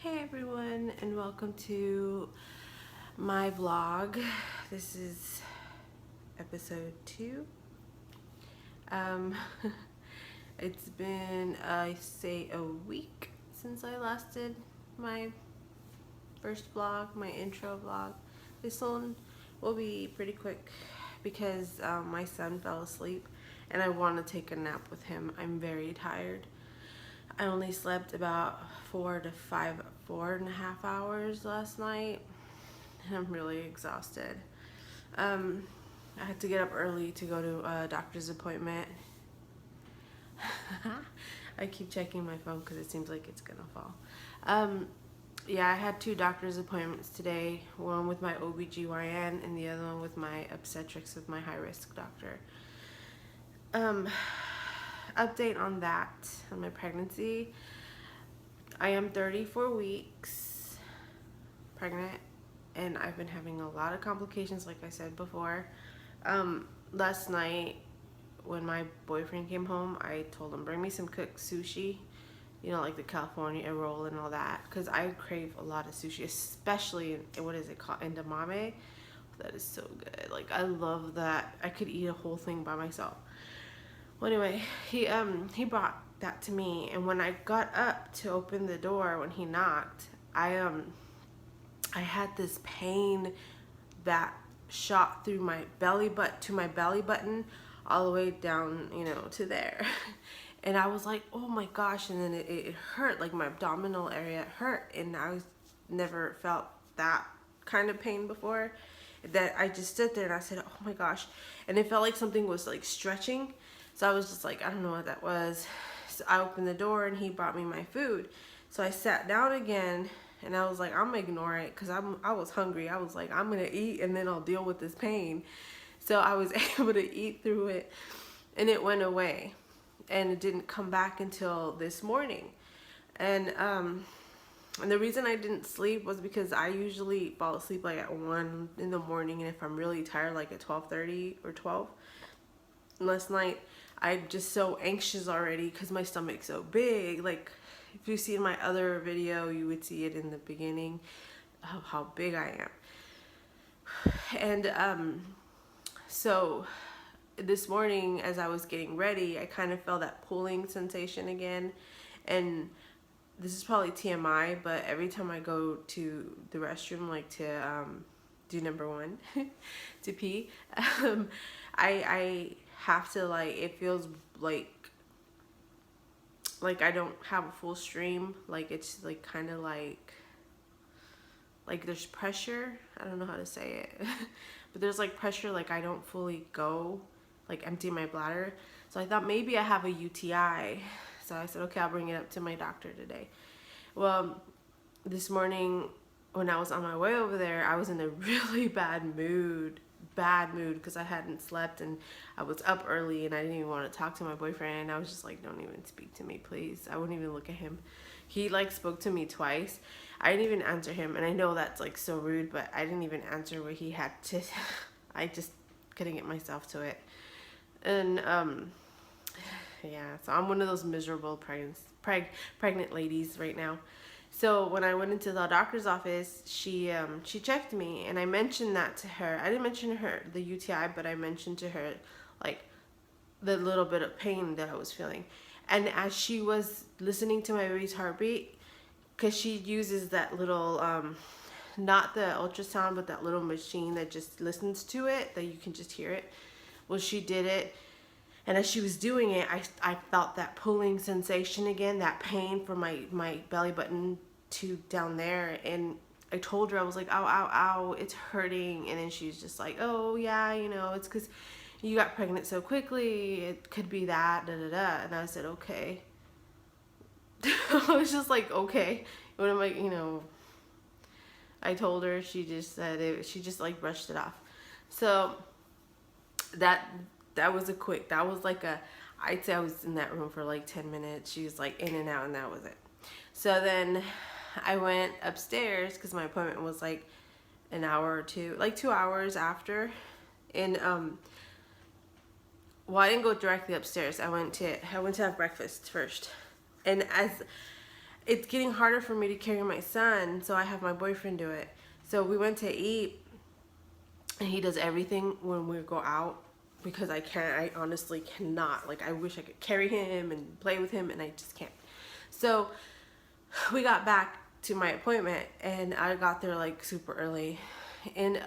Hey everyone, and welcome to my vlog. This is episode 2. It's been, I say, a week since I last did my first vlog, my intro vlog. This one will be pretty quick because my son fell asleep and I want to take a nap with him. I'm very tired. I only slept about 4.5 hours last night. I'm really exhausted. I had to get up early to go to a doctor's appointment. I keep checking my phone because it seems like it's gonna fall. Yeah, I had 2 doctor's appointments today. One with my OBGYN and the other one with my obstetrics with my high-risk doctor. Update on that, on my pregnancy. I am 34 weeks pregnant and I've been having a lot of complications, like I said before. Last night when my boyfriend came home, I told him bring me some cooked sushi, you know, like the California roll and all that, because I crave a lot of sushi, especially in, what is it called, edamame. That is so good. Like, I love that. I could eat a whole thing by myself. Well, anyway, he brought that to me, and when I got up to open the door when he knocked, I had this pain that shot through my belly button all the way down, you know, to there. And I was like, oh my gosh, and then it hurt, like my abdominal area hurt, and I never felt that kind of pain before. That I just stood there and I said, oh my gosh, and it felt like something was like stretching. So I was just like, I don't know what that was. So I opened the door and he brought me my food. So I sat down again and I was like, I'm gonna ignore it because I was hungry. I was like, I'm gonna eat and then I'll deal with this pain. So I was able to eat through it and it went away. And it didn't come back until this morning. And the reason I didn't sleep was because I usually fall asleep like at 1 in the morning, and if I'm really tired, like at 12:30 or 12. Last night I'm just so anxious already because my stomach's so big. Like, if you see in my other video, you would see it in the beginning of how big I am. And so this morning as I was getting ready, I kind of felt that pulling sensation again. And this is probably TMI, but every time I go to the restroom, like to do number 1 to pee, I have to, like, it feels like I don't have a full stream. Like, it's like kind of like there's pressure. I don't know how to say it. But there's like pressure, like I don't fully go, like empty my bladder. So I thought maybe I have a UTI. So I said, okay, I'll bring it up to my doctor today. Well, this morning when I was on my way over there, I was in a really bad mood because I hadn't slept and I was up early and I didn't even want to talk to my boyfriend. I was just like, don't even speak to me, please. I wouldn't even look at him. He like spoke to me twice. I didn't even answer him, and I know that's like so rude, but I didn't even answer what he had to. I just couldn't get myself to it. And yeah, so I'm one of those miserable pregnant ladies right now. So when I went into the doctor's office, she checked me, and I mentioned that to her. I didn't mention her the UTI, but I mentioned to her like the little bit of pain that I was feeling. And as she was listening to my baby's heartbeat, because she uses that little not the ultrasound, but that little machine that just listens to it, that you can just hear it. Well, she did it. And as she was doing it, I felt that pulling sensation again, that pain from my belly button to down there. And I told her, I was like, ow, ow, ow, it's hurting. And then she's just like, oh, yeah, you know, it's because you got pregnant so quickly. It could be that, da, da, da. And I said, okay. I was just like, okay. What am I, you know, I told her, she just said it, she just like brushed it off. So that was that was like I'd say I was in that room for like 10 minutes. She was like in and out, and that was it. So then I went upstairs because my appointment was like an hour or two, like 2 hours after. And well, I didn't go directly upstairs. I went to have breakfast first. And it's getting harder for me to carry my son, so I have my boyfriend do it. So we went to eat, and he does everything when we go out because I honestly cannot. Like, I wish I could carry him and play with him, and I just can't. So we got back to my appointment, and I got there like super early, and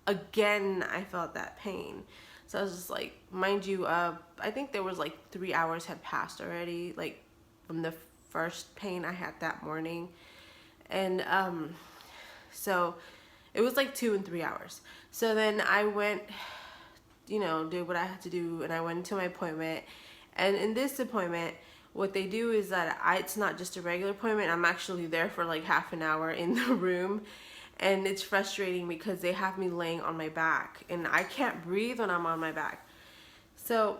again I felt that pain. So I was just like, mind you, I think there was like 3 hours had passed already, like from the first pain I had that morning. And so it was like 2 and 3 hours. So then I went, did what I had to do, and I went to my appointment. And in this appointment, what they do is that it's not just a regular appointment. I'm actually there for like half an hour in the room, and it's frustrating because they have me laying on my back, and I can't breathe when I'm on my back. So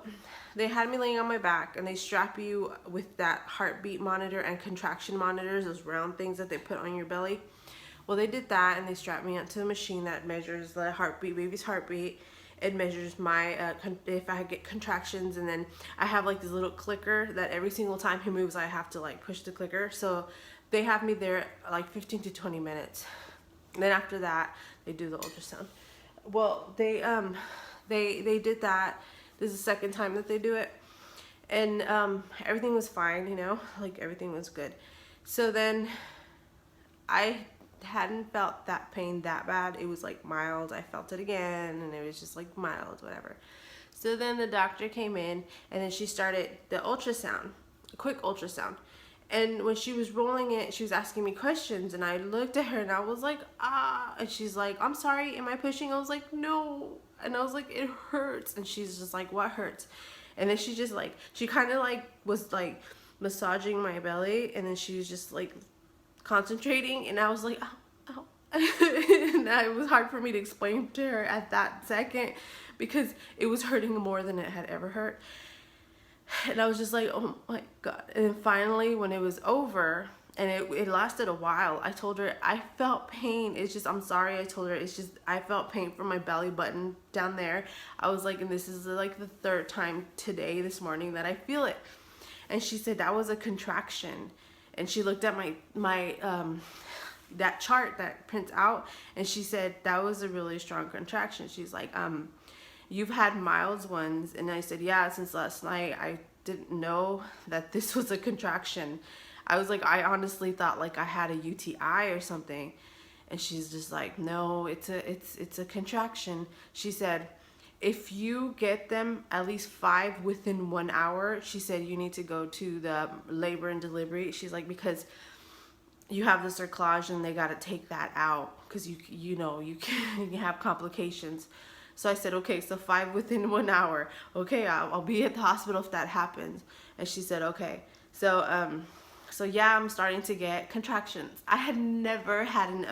they had me laying on my back, and they strap you with that heartbeat monitor and contraction monitors, those round things that they put on your belly. Well, they did that, and they strapped me onto a machine that measures the heartbeat, baby's heartbeat. It measures my, if I get contractions, and then I have like this little clicker that every single time he moves, I have to like push the clicker. So they have me there like 15 to 20 minutes. And then after that, they do the ultrasound. Well, they did that. This is the second time that they do it. And everything was fine, like everything was good. So then I hadn't felt that pain that bad. It was like mild. I felt it again, and it was just like mild, whatever. So then the doctor came in, and then she started the ultrasound, a quick ultrasound. And when she was rolling it, she was asking me questions, and I looked at her, and I was like, and she's like, I'm sorry, am I pushing? I was like, no. And I was like, it hurts. And she's just like, what hurts? And then she just like, she kind of like was like massaging my belly, and then she was just like concentrating, and I was like, ow, ow. And it was hard for me to explain to her at that second because it was hurting more than it had ever hurt. And I was just like, oh my God. And then finally, when it was over, and it lasted a while, I told her I felt pain. It's just, I'm sorry. I told her it's just, I felt pain from my belly button down there. I was like, and this is like the third time today, this morning, that I feel it. And she said that was a contraction. And she looked at my that chart that prints out, and she said that was a really strong contraction. She's like, you've had mild ones. And I said, yeah, since last night. I didn't know that this was a contraction. I was like, I honestly thought like I had a UTI or something. And she's just like, no, it's a contraction. She said, if you get them at least 5 within 1 hour, she said you need to go to the labor and delivery. She's like, because you have the cerclage, and they got to take that out because you can have complications. So I said, okay, so 5 within 1 hour. Okay, I'll be at the hospital if that happens. And she said, okay. So yeah, I'm starting to get contractions. I had never had an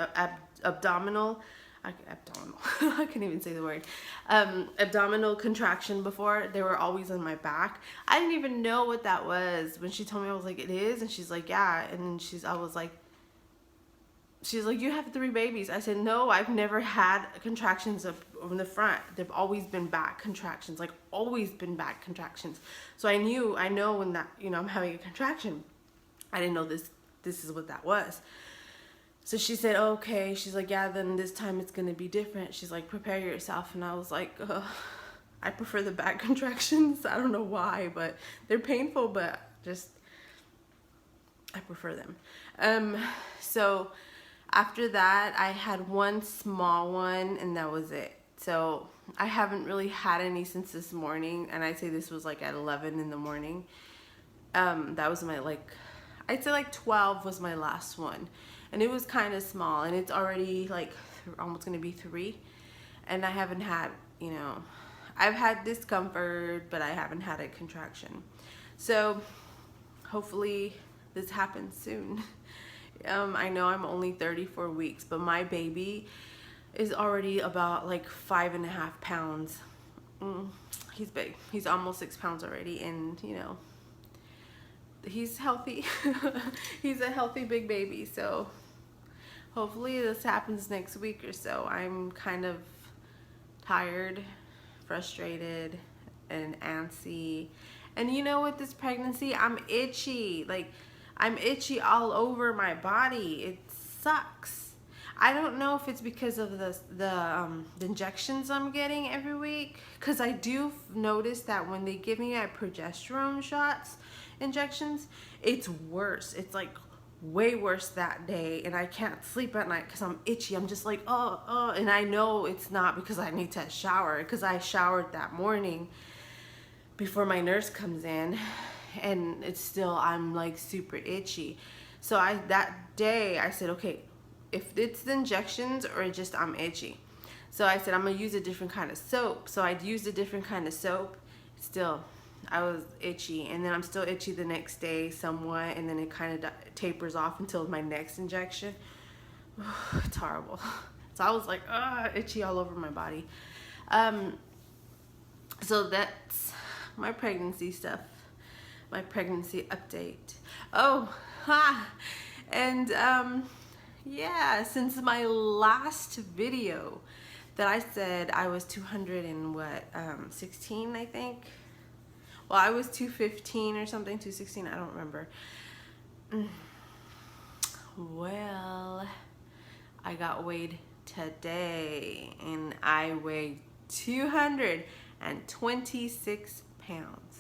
abdominal I can't even say the word, abdominal contraction before. They were always on my back. I didn't even know what that was. When she told me, I was like, it is? And she's like, yeah. And she's like, you have 3 babies. I said, no, I've never had contractions in the front. They've always been back contractions, like always been back contractions. So I know when that, I'm having a contraction. I didn't know this is what that was. So she said, okay. She's like, yeah, then this time it's going to be different. She's like, prepare yourself. And I was like, I prefer the back contractions. I don't know why, but they're painful, but just, I prefer them. So after that, I had one small one, and that was it. So I haven't really had any since this morning. And I'd say this was like at 11 in the morning. That was my, I'd say 12 was my last one. And it was kind of small, and it's already like almost going to be 3. And I haven't had, I've had discomfort, but I haven't had a contraction. So hopefully this happens soon. I know I'm only 34 weeks, but my baby is already about 5.5 pounds. He's big. He's almost 6 pounds already, and he's healthy. He's a healthy big baby. So hopefully this happens next week or so. I'm kind of tired, frustrated, and antsy. And with this pregnancy, I'm itchy. I'm itchy all over my body. It sucks. I don't know if it's because of the injections I'm getting every week, because I do notice that when they give me my progesterone shots, injections, it's worse. It's like way worse that day, and I can't sleep at night because I'm itchy. I'm just like, oh, and I know it's not because I need to shower, because I showered that morning before my nurse comes in, and it's still, I'm like super itchy. So that day I said, okay, if it's the injections or just I'm itchy. So I said I'm gonna use a different kind of soap. So I'd used a different kind of soap. Still, I was itchy, and then I'm still itchy the next day somewhat, and then it kind of tapers off until my next injection. It's horrible. So I was like, itchy all over my body. So that's my pregnancy stuff, my pregnancy update. And yeah, since my last video that I said I was 216, I think. Well, I was 215 or something, 216, I don't remember. Well, I got weighed today, and I weighed 226 pounds.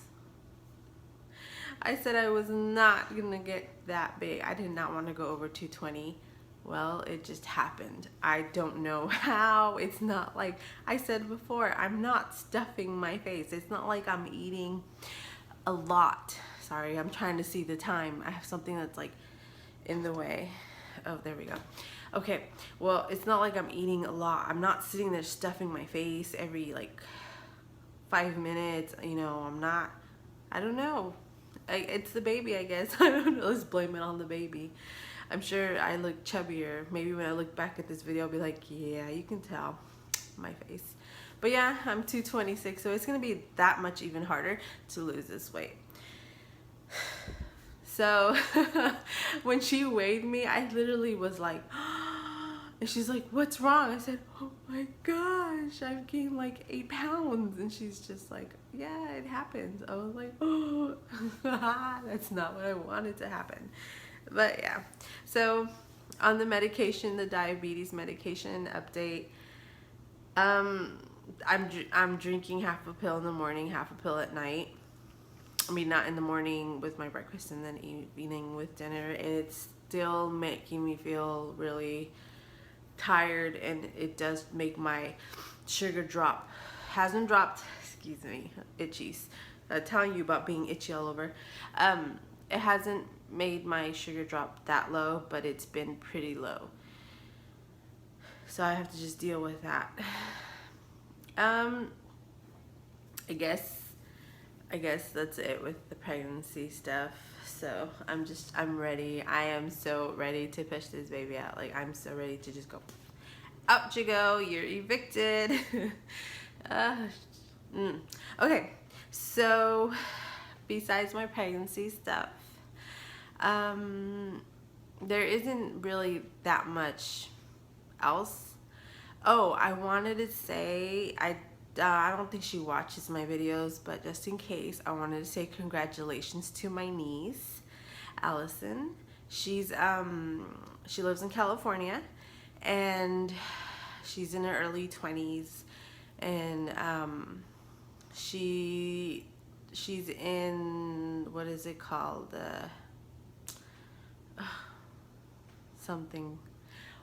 I said I was not gonna get that big. I did not want to go over 220. Well, it just happened. I don't know how. It's not like I said before, I'm not stuffing my face. It's not like I'm eating a lot. Sorry, I'm trying to see the time. I have something that's like in the way. Oh, there we go. Okay, well, it's not like I'm eating a lot. I'm not sitting there stuffing my face every like 5 minutes. You know, I'm not, I don't know. It's the baby, I guess. I don't know. Let's blame it on the baby. I'm sure I look chubbier. Maybe when I look back at this video, I'll be like, yeah, you can tell my face. But yeah, I'm 226, so it's going to be that much even harder to lose this weight. So when she weighed me, I literally was like, and she's like, what's wrong? I said, oh my gosh, I've gained like 8 pounds. And she's just like, yeah, it happens. I was like, oh, that's not what I wanted to happen. But yeah, so on the medication, the diabetes medication update, I'm drinking half a pill in the morning, half a pill at night. I mean, not in the morning with my breakfast and then evening with dinner. And it's still making me feel really tired, and it does make my sugar drop. Hasn't dropped, excuse me, itchy. Telling you about being itchy all over. It hasn't made my sugar drop that low, but it's been pretty low. So I have to just deal with that. I guess that's it with the pregnancy stuff. So I'm ready. I am so ready to push this baby out. Like, I'm so ready to just go, out you go, you're evicted. Okay, so besides my pregnancy stuff, there isn't really that much else. Oh, I wanted to say, I don't think she watches my videos, but just in case, I wanted to say congratulations to my niece, Allison. She's she lives in California, and she's in her early 20s, and she's in, what is it called, something,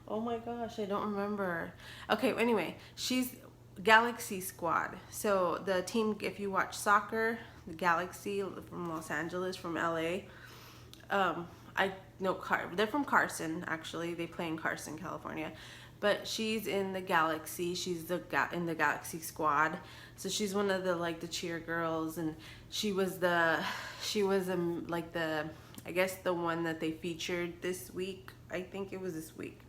oh my gosh, I don't remember. Okay, anyway, she's Galaxy Squad. So the team, if you watch soccer, the Galaxy from Los Angeles, from LA, I know they're from Carson, actually. They play in Carson, California. But she's in the Galaxy. She's in the Galaxy Squad. So she's one of the, like, the cheer girls, and she was like the, I guess, the one that they featured this week. I think it was this week.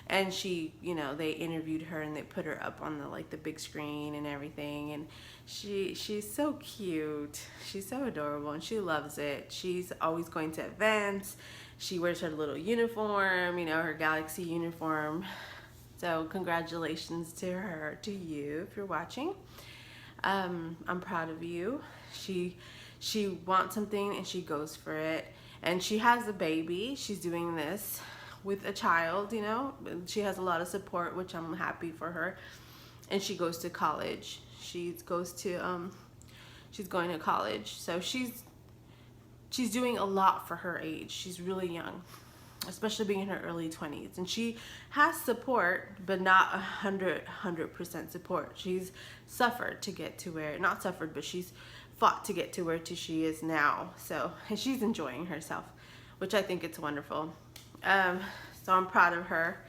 And she, you know, they interviewed her and they put her up on the, like, the big screen and everything. And she's so cute. She's so adorable, and she loves it. She's always going to events. She wears her little uniform, you know, her Galaxy uniform. So congratulations to her, to you, if you're watching. I'm proud of you. She wants something and she goes for it. and she has a baby. She's doing this with a child, you know. She has a lot of support, which I'm happy for her. And she goes to college. She's going to college. So she's doing a lot for her age. She's really young, especially being in her early 20s. And she has support, but not 100% support. She's suffered to get to where, not suffered, but she's fought to get to where she is now. So, and she's enjoying herself, which I think it's wonderful. So I'm proud of her.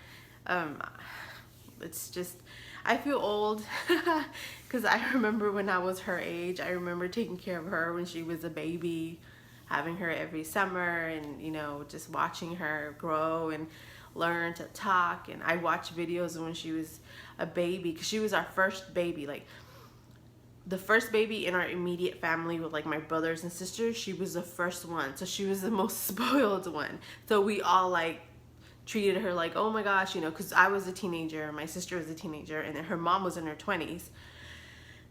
It's just, I feel old because I remember when I was her age. I remember taking care of her when she was a baby, having her every summer, and you know, just watching her grow and learn to talk. And I watched videos when she was a baby, because she was our first baby, like the first baby in our immediate family with like my brothers and sisters. She was the first one, so she was the most spoiled one. So we all like treated her like, oh my gosh, you know, because I was a teenager, my sister was a teenager, and then her mom was in her 20s,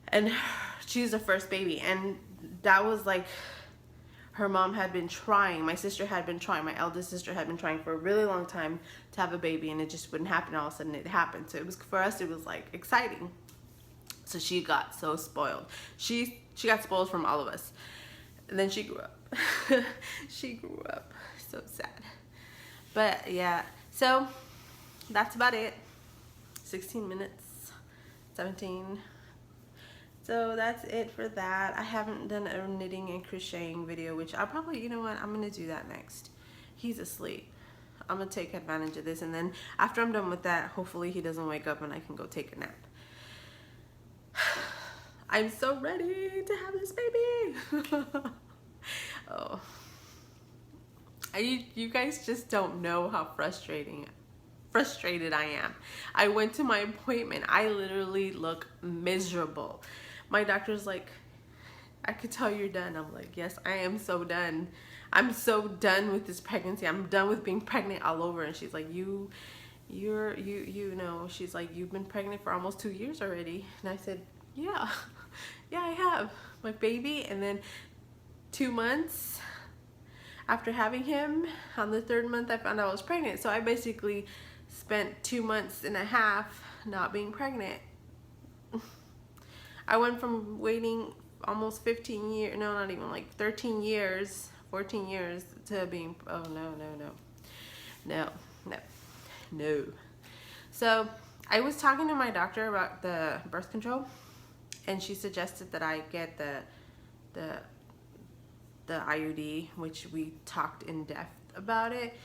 and she's the first baby. And that was like, her mom had been trying, my sister had been trying, my eldest sister had been trying for a really long time to have a baby, and it just wouldn't happen. All of a sudden it happened. So it was, for us, it was like exciting. So she got so spoiled. She got spoiled from all of us. And then she grew up. She grew up. So sad. But yeah, so that's about it. 16 minutes, 17. So that's it for that. I haven't done a knitting and crocheting video, which I'll probably, you know what, I'm gonna do that next. He's asleep. I'm gonna take advantage of this, and then after I'm done with that, hopefully he doesn't wake up and I can go take a nap. I'm so ready to have this baby. Oh, you guys just don't know how frustrated I am. I went to my appointment. I literally look miserable. My doctor's like, I could tell you're done. I'm like, yes, I am so done. I'm so done with this pregnancy. I'm done with being pregnant all over. And she's like, you know, she's like, you've been pregnant for almost 2 years already. And I said, yeah, I have. My baby. And then 2 months after having him, on the 3rd month, I found out I was pregnant. So I basically spent 2.5 months not being pregnant. I went from waiting almost 15 years, no, not even, like 13 years, 14 years to being, oh no. So I was talking to my doctor about the birth control, and she suggested that I get the IUD, which we talked in depth about it,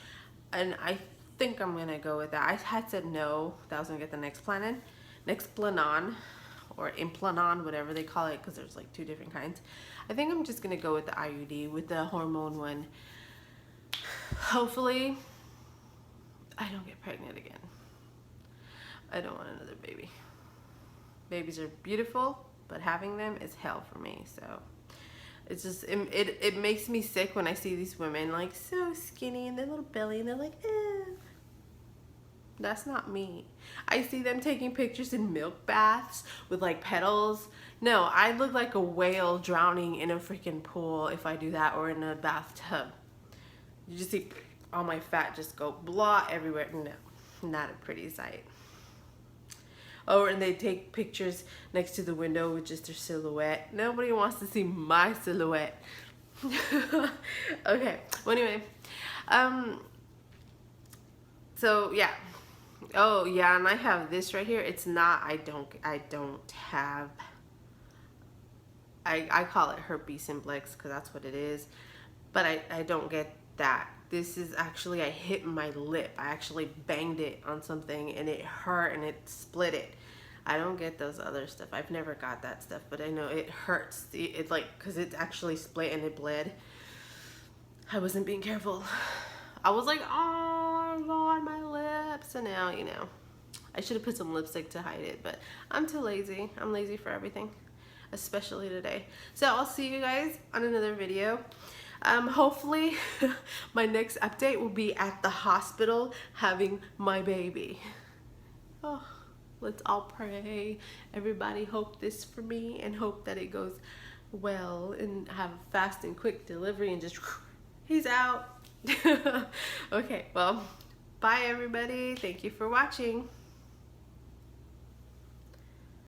and I think I'm gonna go with that. I had said no, that I was gonna get the Nexplanon or Implanon, whatever they call it, because there's like 2 different kinds. I think I'm just gonna go with the IUD, with the hormone one. Hopefully I don't get pregnant again. I don't want another baby. Babies are beautiful, but having them is hell for me. So it's just, it makes me sick when I see these women like so skinny and their little belly, and they're like, eh. That's not me. I see them taking pictures in milk baths with like petals. No, I look like a whale drowning in a freaking pool if I do that, or in a bathtub. You just see all my fat just go blah everywhere. No, not a pretty sight. Oh, and they take pictures next to the window with just their silhouette. Nobody wants to see my silhouette. Okay, well anyway, so yeah. Oh yeah, and I have this right here. It's not, I don't have, I call it herpes simplex because that's what it is, but I don't get that. This is actually, I hit my lip. I actually banged it on something and it hurt and it split it. I don't get those other stuff. I've never got that stuff, but I know it hurts. It like, because it actually split and it bled. I wasn't being careful. I was like, oh Lord, my lips. So now, you know, I should have put some lipstick to hide it, but I'm too lazy. I'm lazy for everything, especially today. So I'll see you guys on another video. Hopefully my next update will be at the hospital having my baby. Oh, let's all pray. Everybody hope this for me and hope that it goes well and have a fast and quick delivery and just He's out. Okay, well, bye everybody. Thank you for watching.